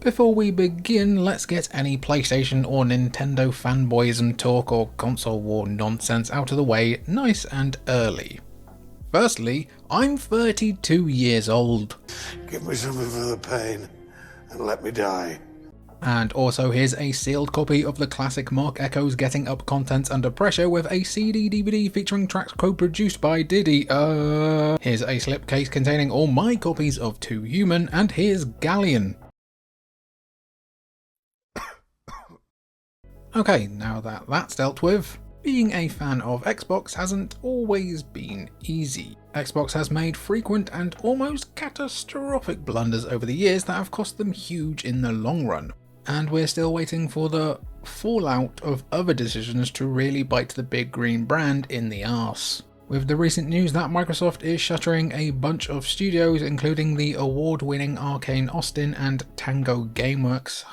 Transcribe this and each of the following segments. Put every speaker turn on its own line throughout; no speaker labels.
Before we begin, let's get any PlayStation or Nintendo fanboyism talk or console war nonsense out of the way nice and early. Firstly, I'm 32 years old.
Give me something for the pain and let me die.
And also here's a sealed copy of the classic Mark Echo's Getting Up Contents Under Pressure with a CD DVD featuring tracks co-produced by Diddy. Here's a slipcase containing all my copies of Too Human, and here's Galleon. Okay, now that that's dealt with, being a fan of Xbox hasn't always been easy. Xbox has made frequent and almost catastrophic blunders over the years that have cost them huge in the long run. And we're still waiting for the fallout of other decisions to really bite the big green brand in the arse. With the recent news that Microsoft is shuttering a bunch of studios, including the award-winning Arkane Austin and Tango GameWorks,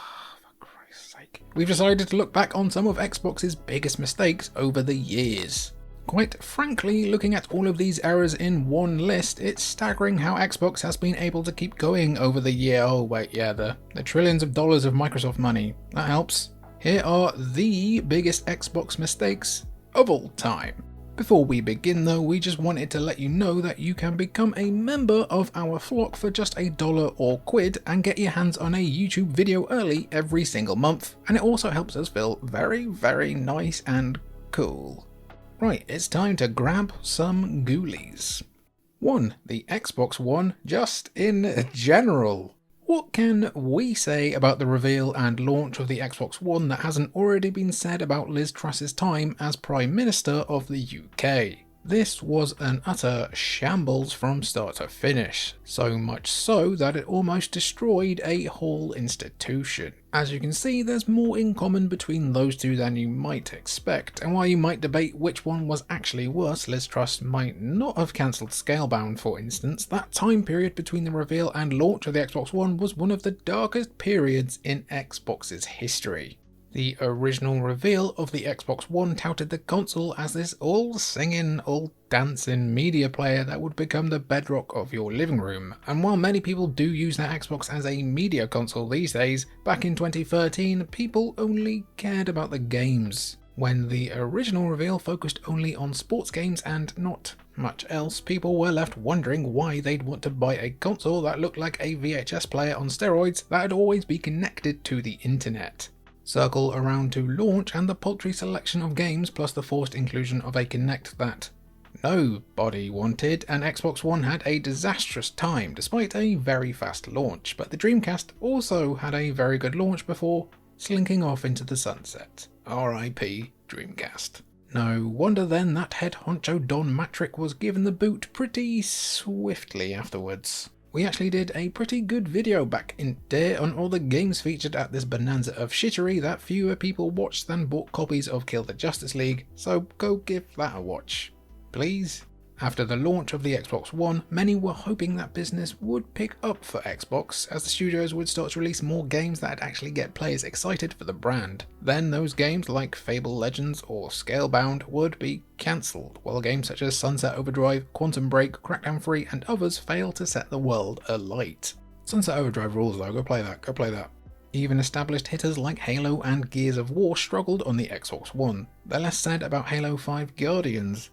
we've decided to look back on some of Xbox's biggest mistakes over the years. Quite frankly, looking at all of these errors in one list, it's staggering how Xbox has been able to keep going over the year. Oh wait, yeah, the trillions of dollars of Microsoft money. That helps. Here are the biggest Xbox mistakes of all time. Before we begin though, we just wanted to let you know that you can become a member of our flock for just $1 or quid and get your hands on a YouTube video early every single month. And it also helps us feel very, very nice and cool. Right, it's time to grab some ghoulies. 1. The Xbox One, just in general. What can we say about the reveal and launch of the Xbox One that hasn't already been said about Liz Truss's time as Prime Minister of the UK? This was an utter shambles from start to finish, so much so that it almost destroyed a whole institution. As you can see, there's more in common between those two than you might expect, and while you might debate which one was actually worse, Liz Truss might not have cancelled Scalebound for instance, that time period between the reveal and launch of the Xbox One was one of the darkest periods in Xbox's history. The original reveal of the Xbox One touted the console as this all-singing, all-dancing media player that would become the bedrock of your living room, and while many people do use their Xbox as a media console these days, back in 2013 people only cared about the games. When the original reveal focused only on sports games and not much else, people were left wondering why they'd want to buy a console that looked like a VHS player on steroids that'd always be connected to the internet. Circle around to launch and the paltry selection of games plus the forced inclusion of a Kinect that nobody wanted, and Xbox One had a disastrous time despite a very fast launch, but the Dreamcast also had a very good launch before slinking off into the sunset. R.I.P. Dreamcast. No wonder then that head honcho Don Matrick was given the boot pretty swiftly afterwards. We actually did a pretty good video back in day on all the games featured at this bonanza of shittery that fewer people watched than bought copies of Kill the Justice League, so go give that a watch, please. After the launch of the Xbox One, many were hoping that business would pick up for Xbox as the studios would start to release more games that actually get players excited for the brand. Then those games like Fable Legends or Scalebound would be cancelled, while games such as Sunset Overdrive, Quantum Break, Crackdown 3 and others fail to set the world alight. Sunset Overdrive rules though, go play that. Even established hitters like Halo and Gears of War struggled on the Xbox One. The less said about Halo 5 Guardians,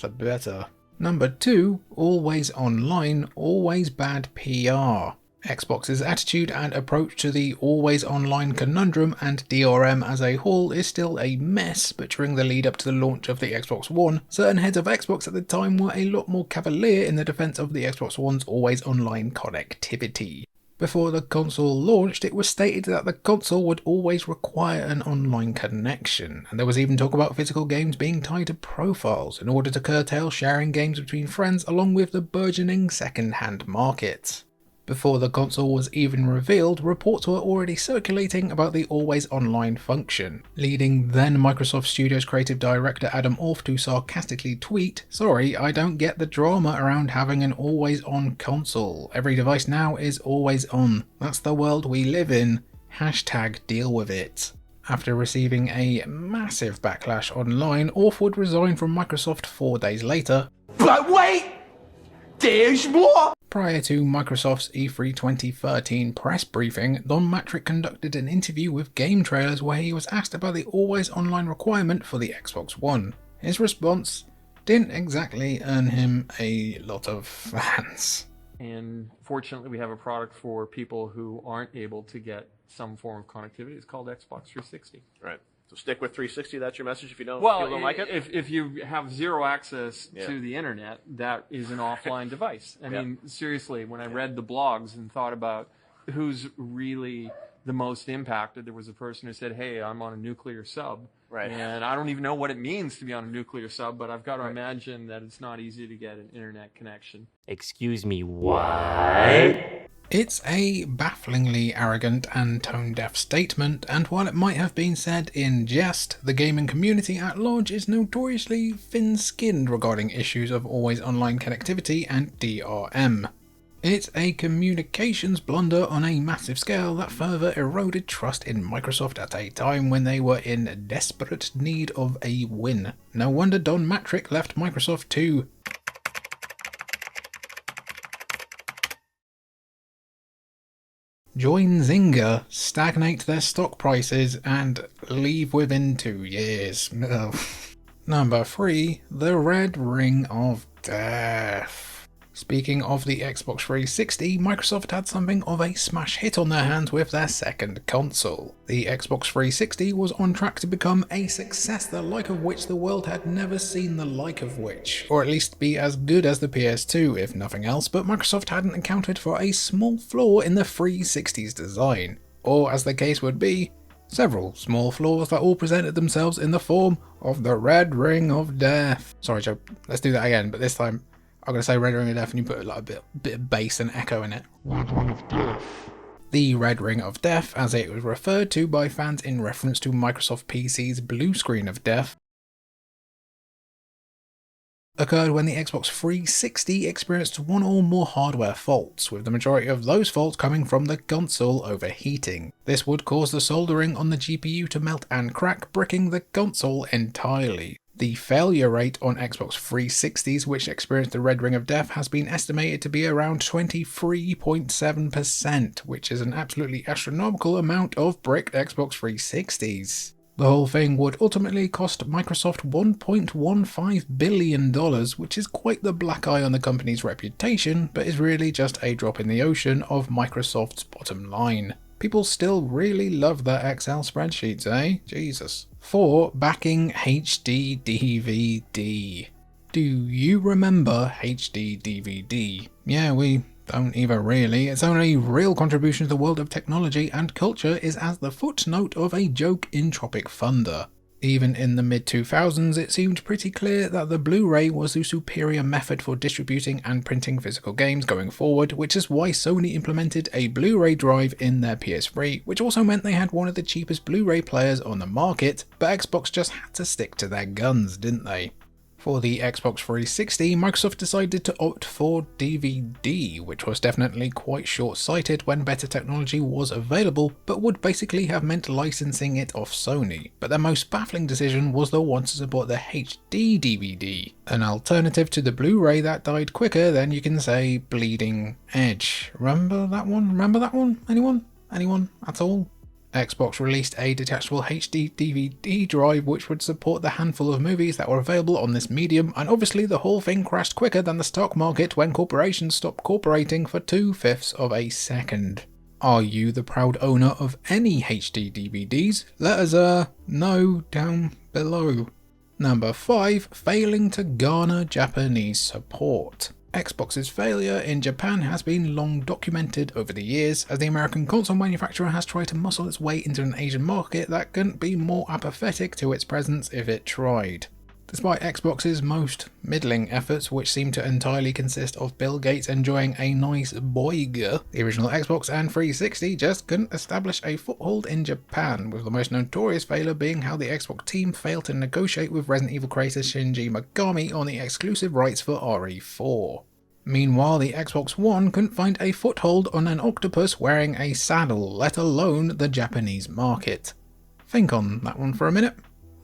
the better. Number 2, always online, always bad PR. Xbox's attitude and approach to the always online conundrum and DRM as a whole is still a mess, but during the lead up to the launch of the Xbox One, certain heads of Xbox at the time were a lot more cavalier in the defense of the Xbox One's always online connectivity. Before the console launched, it was stated that the console would always require an online connection, and there was even talk about physical games being tied to profiles in order to curtail sharing games between friends along with the burgeoning second-hand market. Before the console was even revealed, reports were already circulating about the always online function, leading then Microsoft Studios creative director Adam Orff to sarcastically tweet, "Sorry, I don't get the drama around having an always on console. Every device now is always on. That's the world we live in. Hashtag deal with it." After receiving a massive backlash online, Orff would resign from Microsoft 4 days later.
But wait!
Prior to Microsoft's E3 2013 press briefing, Don Mattrick conducted an interview with Game Trailers where he was asked about the always online requirement for the Xbox One. His response didn't exactly earn him a lot of fans.
And fortunately, we have a product for people who aren't able to get some form of connectivity. It's called Xbox 360.
Right. So stick with 360. That's your message if you don't like it?
If you have zero access to the internet, that is an offline device. I mean, seriously, when I read the blogs and thought about who's really the most impacted, there was a person who said, hey, I'm on a nuclear sub.
Right.
And I don't even know what it means to be on a nuclear sub, but I've got to imagine that it's not easy to get an internet connection.
Excuse me, what?
It's a bafflingly arrogant and tone-deaf statement, and while it might have been said in jest, the gaming community at large is notoriously thin-skinned regarding issues of always online connectivity and DRM. It's a communications blunder on a massive scale that further eroded trust in Microsoft at a time when they were in desperate need of a win. No wonder Don Mattrick left Microsoft to join Zynga, stagnate their stock prices, and leave within 2 years. Number 3, the Red Ring of Death. Speaking of the Xbox 360, Microsoft had something of a smash hit on their hands with their second console. The Xbox 360 was on track to become a success the like of which the world had never seen the like of which, or at least be as good as the PS2 if nothing else, but Microsoft hadn't accounted for a small flaw in the 360's design, or as the case would be, several small flaws that all presented themselves in the form of the Red Ring of Death. Sorry Joe, let's do that again, but this time I'm going to say Red Ring of Death and you put like a bit of bass and echo in it. Red Ring of Death. The Red Ring of Death, as it was referred to by fans in reference to Microsoft PC's blue screen of death, occurred when the Xbox 360 experienced one or more hardware faults, with the majority of those faults coming from the console overheating. This would cause the soldering on the GPU to melt and crack, bricking the console entirely. The failure rate on Xbox 360s which experienced the Red Ring of Death has been estimated to be around 23.7%, which is an absolutely astronomical amount of bricked Xbox 360s. The whole thing would ultimately cost Microsoft $1.15 billion, which is quite the black eye on the company's reputation, but is really just a drop in the ocean of Microsoft's bottom line. People still really love their Excel spreadsheets, eh? Jesus. 4. Backing HD DVD. Do you remember HD DVD? Yeah, we don't even really. Its only real contribution to the world of technology and culture is as the footnote of a joke in Tropic Thunder. Even in the mid-2000s, it seemed pretty clear that the Blu-ray was the superior method for distributing and printing physical games going forward, which is why Sony implemented a Blu-ray drive in their PS3, which also meant they had one of the cheapest Blu-ray players on the market, but Xbox just had to stick to their guns, didn't they? For the Xbox 360, Microsoft decided to opt for DVD, which was definitely quite short-sighted when better technology was available, but would basically have meant licensing it off Sony. But their most baffling decision was the one to support the HD DVD, an alternative to the Blu-ray that died quicker than you can say bleeding edge. Remember that one? Anyone at all? Xbox released a detachable HD DVD drive which would support the handful of movies that were available on this medium, and obviously the whole thing crashed quicker than the stock market when corporations stopped corporating for 2/5 of a second. Are you the proud owner of any HD DVDs? Let us know down below. Number 5. Failing to garner Japanese support. Xbox's failure in Japan has been long documented over the years, as the American console manufacturer has tried to muscle its way into an Asian market that couldn't be more apathetic to its presence if it tried. Despite Xbox's most middling efforts, which seem to entirely consist of Bill Gates enjoying a nice boiga, the original Xbox and 360 just couldn't establish a foothold in Japan, with the most notorious failure being how the Xbox team failed to negotiate with Resident Evil creator Shinji Mikami on the exclusive rights for RE4. Meanwhile, the Xbox One couldn't find a foothold on an octopus wearing a saddle, let alone the Japanese market. Think on that one for a minute.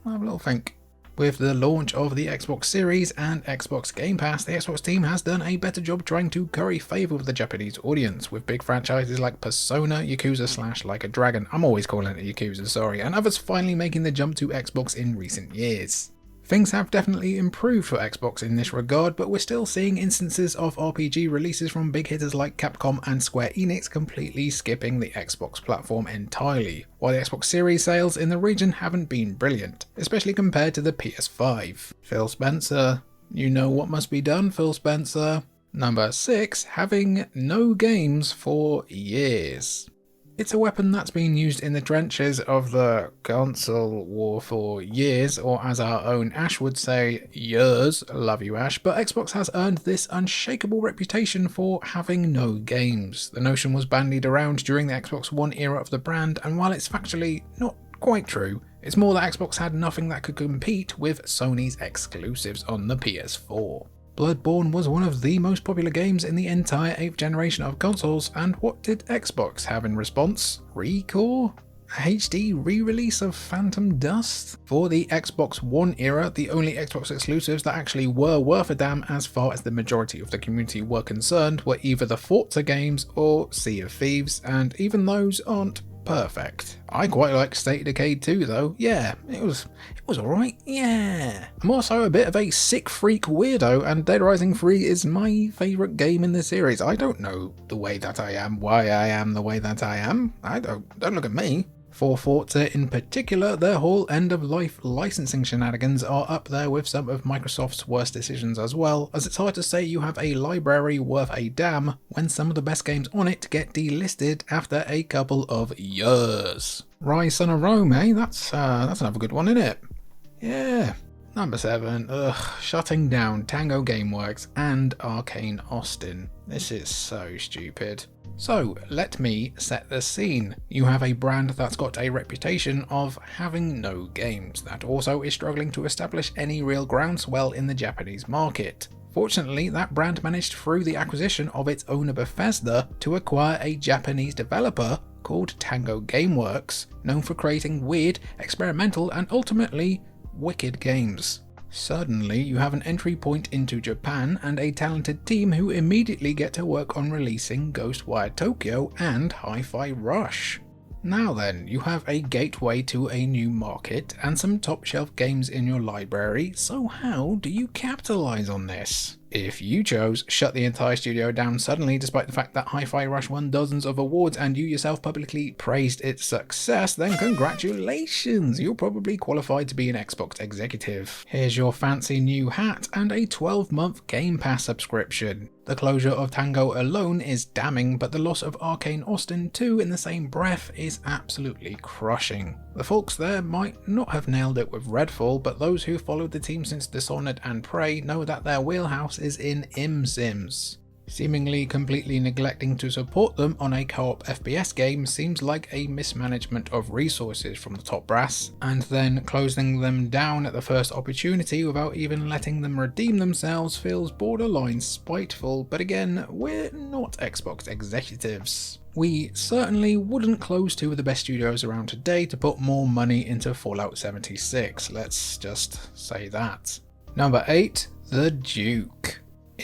Have a little think. With the launch of the Xbox Series and Xbox Game Pass, the Xbox team has done a better job trying to curry favour with the Japanese audience, with big franchises like Persona, Yakuza / Like a Dragon, I'm always calling it Yakuza, sorry, and others finally making the jump to Xbox in recent years. Things have definitely improved for Xbox in this regard, but we're still seeing instances of RPG releases from big hitters like Capcom and Square Enix completely skipping the Xbox platform entirely, while the Xbox Series sales in the region haven't been brilliant, especially compared to the PS5. Phil Spencer, you know what must be done, Phil Spencer. Number 6, having no games for years. It's a weapon that's been used in the trenches of the console war for years, or as our own Ash would say, years. Love you, Ash. But Xbox has earned this unshakable reputation for having no games. The notion was bandied around during the Xbox One era of the brand, and while it's factually not quite true, it's more that Xbox had nothing that could compete with Sony's exclusives on the PS4. Bloodborne was one of the most popular games in the entire 8th generation of consoles, and what did Xbox have in response? Recore? A HD re-release of Phantom Dust? For the Xbox One era, the only Xbox exclusives that actually were worth a damn as far as the majority of the community were concerned were either the Forza games or Sea of Thieves, and even those aren't perfect. I quite like State of Decay 2 though. Yeah, it was alright. Yeah. I'm also a bit of a sick freak weirdo, and Dead Rising 3 is my favourite game in the series. I don't know the way that I am, why I am the way that I am. Don't look at me. For Forza in particular, their whole end-of-life licensing shenanigans are up there with some of Microsoft's worst decisions as well, as it's hard to say you have a library worth a damn when some of the best games on it get delisted after a couple of years. Rise Son of Rome, eh? That's another good one, isn't it? Yeah. Number 7, shutting down Tango GameWorks and Arkane Austin. This is so stupid. So, let me set the scene. You have a brand that's got a reputation of having no games, that also is struggling to establish any real groundswell in the Japanese market. Fortunately, that brand managed through the acquisition of its owner Bethesda to acquire a Japanese developer called Tango GameWorks, known for creating weird, experimental and ultimately wicked games. Suddenly, you have an entry point into Japan and a talented team who immediately get to work on releasing Ghostwire Tokyo and Hi-Fi Rush. Now then, you have a gateway to a new market and some top shelf games in your library, so how do you capitalize on this? If you chose shut the entire studio down suddenly despite the fact that Hi-Fi Rush won dozens of awards and you yourself publicly praised its success, then congratulations! You're probably qualified to be an Xbox executive. Here's your fancy new hat and a 12-month Game Pass subscription. The closure of Tango alone is damning, but the loss of Arkane Austin too in the same breath is absolutely crushing. The folks there might not have nailed it with Redfall, but those who followed the team since Dishonored and Prey know that their wheelhouse is in Sims. Seemingly completely neglecting to support them on a co-op FPS game seems like a mismanagement of resources from the top brass, and then closing them down at the first opportunity without even letting them redeem themselves feels borderline spiteful, but again, we're not Xbox executives. We certainly wouldn't close two of the best studios around today to put more money into Fallout 76, let's just say that. Number 8, the Duke.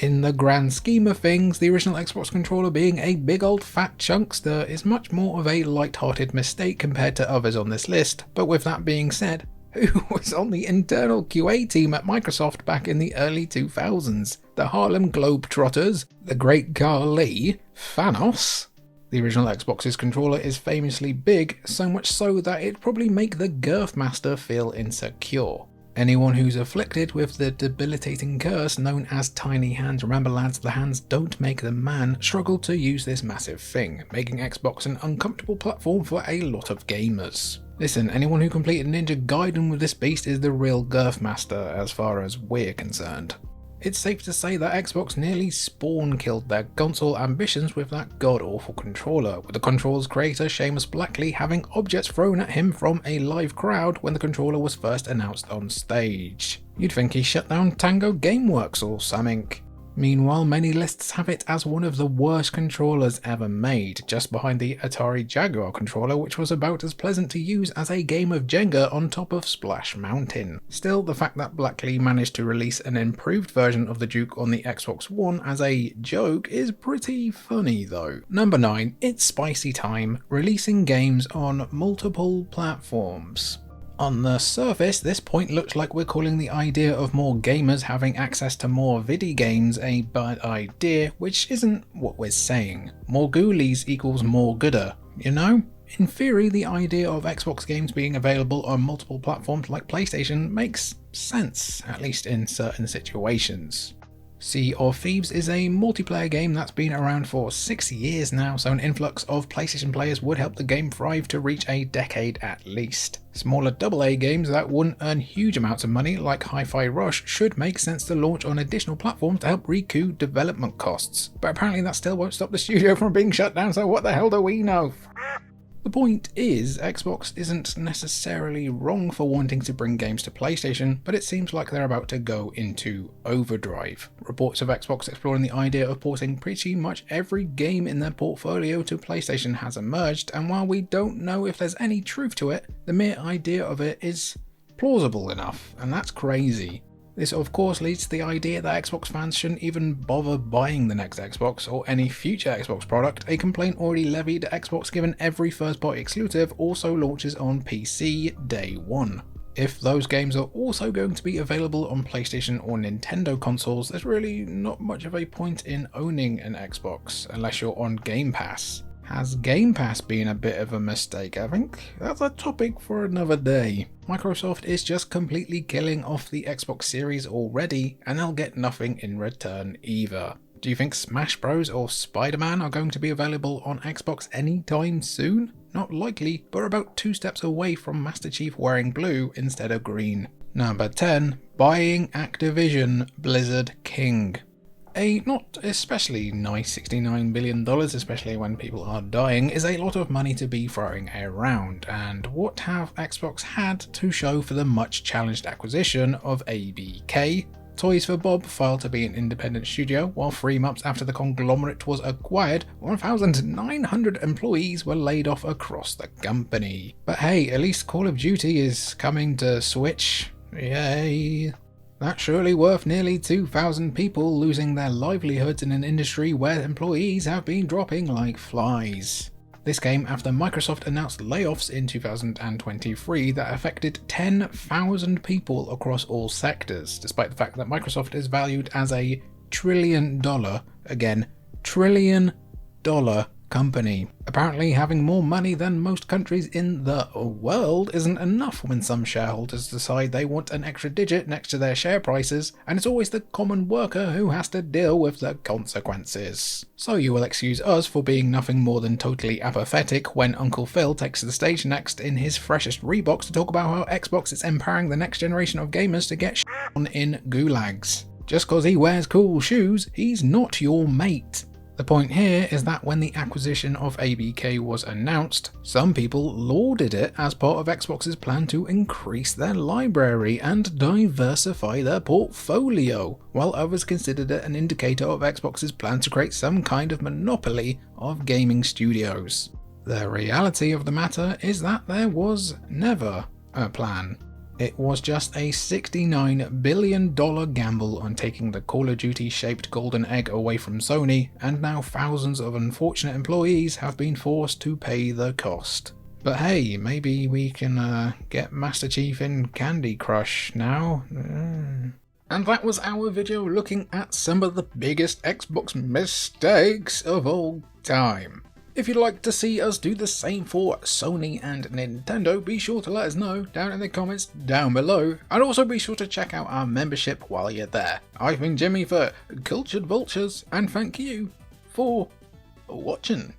In the grand scheme of things, the original Xbox controller being a big old fat chunkster is much more of a light-hearted mistake compared to others on this list, but with that being said, who was on the internal QA team at Microsoft back in the early 2000s? The Harlem Globetrotters, the Great Khali, Thanos? The original Xbox's controller is famously big, so much so that it'd probably make the Girth Master feel insecure. Anyone who's afflicted with the debilitating curse known as tiny hands, remember lads, the hands don't make the man, struggle to use this massive thing, making Xbox an uncomfortable platform for a lot of gamers. Listen, anyone who completed Ninja Gaiden with this beast is the real Girth Master as far as we're concerned. It's safe to say that Xbox nearly spawn-killed their console ambitions with that god-awful controller, with the controller's creator Seamus Blackley having objects thrown at him from a live crowd when the controller was first announced on stage. You'd think he shut down Tango GameWorks or something. Meanwhile, many lists have it as one of the worst controllers ever made, just behind the Atari Jaguar controller, which was about as pleasant to use as a game of Jenga on top of Splash Mountain. Still, the fact that Blackley managed to release an improved version of the Duke on the Xbox One as a joke is pretty funny though. Number 9, it's spicy time, releasing games on multiple platforms. On the surface, this point looks like we're calling the idea of more gamers having access to more viddy games a bad idea, which isn't what we're saying. More ghoulies equals more gooder, you know? In theory, the idea of Xbox games being available on multiple platforms like PlayStation makes sense, at least in certain situations. Sea of Thieves is a multiplayer game that's been around for 6 years now, so an influx of PlayStation players would help the game thrive to reach a decade at least. Smaller AA games that wouldn't earn huge amounts of money like Hi-Fi Rush should make sense to launch on additional platforms to help recoup development costs. But apparently that still won't stop the studio from being shut down, so what the hell do we know? The point is, Xbox isn't necessarily wrong for wanting to bring games to PlayStation, but it seems like they're about to go into overdrive. Reports of Xbox exploring the idea of porting pretty much every game in their portfolio to PlayStation has emerged, and while we don't know if there's any truth to it, the mere idea of it is plausible enough, and that's crazy. This of course leads to the idea that Xbox fans shouldn't even bother buying the next Xbox or any future Xbox product, a complaint already levied at Xbox given every first-party exclusive also launches on PC day one. If those games are also going to be available on PlayStation or Nintendo consoles, there's really not much of a point in owning an Xbox unless you're on Game Pass. Has Game Pass been a bit of a mistake? I think that's a topic for another day. Microsoft is just completely killing off the Xbox Series already, and they'll get nothing in return either. Do you think Smash Bros or Spider-Man are going to be available on Xbox anytime soon? Not likely, but we're about 2 steps away from Master Chief wearing blue instead of green. Number 10, buying Activision Blizzard King. A not especially nice $69 billion, especially when people are dying, is a lot of money to be throwing around, and what have Xbox had to show for the much challenged acquisition of ABK? Toys for Bob filed to be an independent studio, while 3 months after the conglomerate was acquired, 1,900 employees were laid off across the company. But hey, at least Call of Duty is coming to Switch. Yay! That's surely worth nearly 2,000 people losing their livelihoods in an industry where employees have been dropping like flies. This came after Microsoft announced layoffs in 2023 that affected 10,000 people across all sectors, despite the fact that Microsoft is valued as a $1 trillion, again, $1 trillion company. Apparently having more money than most countries in the world isn't enough when some shareholders decide they want an extra digit next to their share prices, and it's always the common worker who has to deal with the consequences. So you will excuse us for being nothing more than totally apathetic when Uncle Phil takes the stage next in his freshest Reeboks to talk about how Xbox is empowering the next generation of gamers to get on in gulags. Just cause he wears cool shoes, he's not your mate. The point here is that when the acquisition of ABK was announced, some people lauded it as part of Xbox's plan to increase their library and diversify their portfolio, while others considered it an indicator of Xbox's plan to create some kind of monopoly of gaming studios. The reality of the matter is that there was never a plan. It was just a $69 billion gamble on taking the Call of Duty shaped golden egg away from Sony, and now thousands of unfortunate employees have been forced to pay the cost. But hey, maybe we can get Master Chief in Candy Crush now. And that was our video looking at some of the biggest Xbox mistakes of all time. If you'd like to see us do the same for Sony and Nintendo, be sure to let us know down in the comments down below, and also be sure to check out our membership while you're there. I've been Jimmy for Cultured Vultures, and thank you for watching.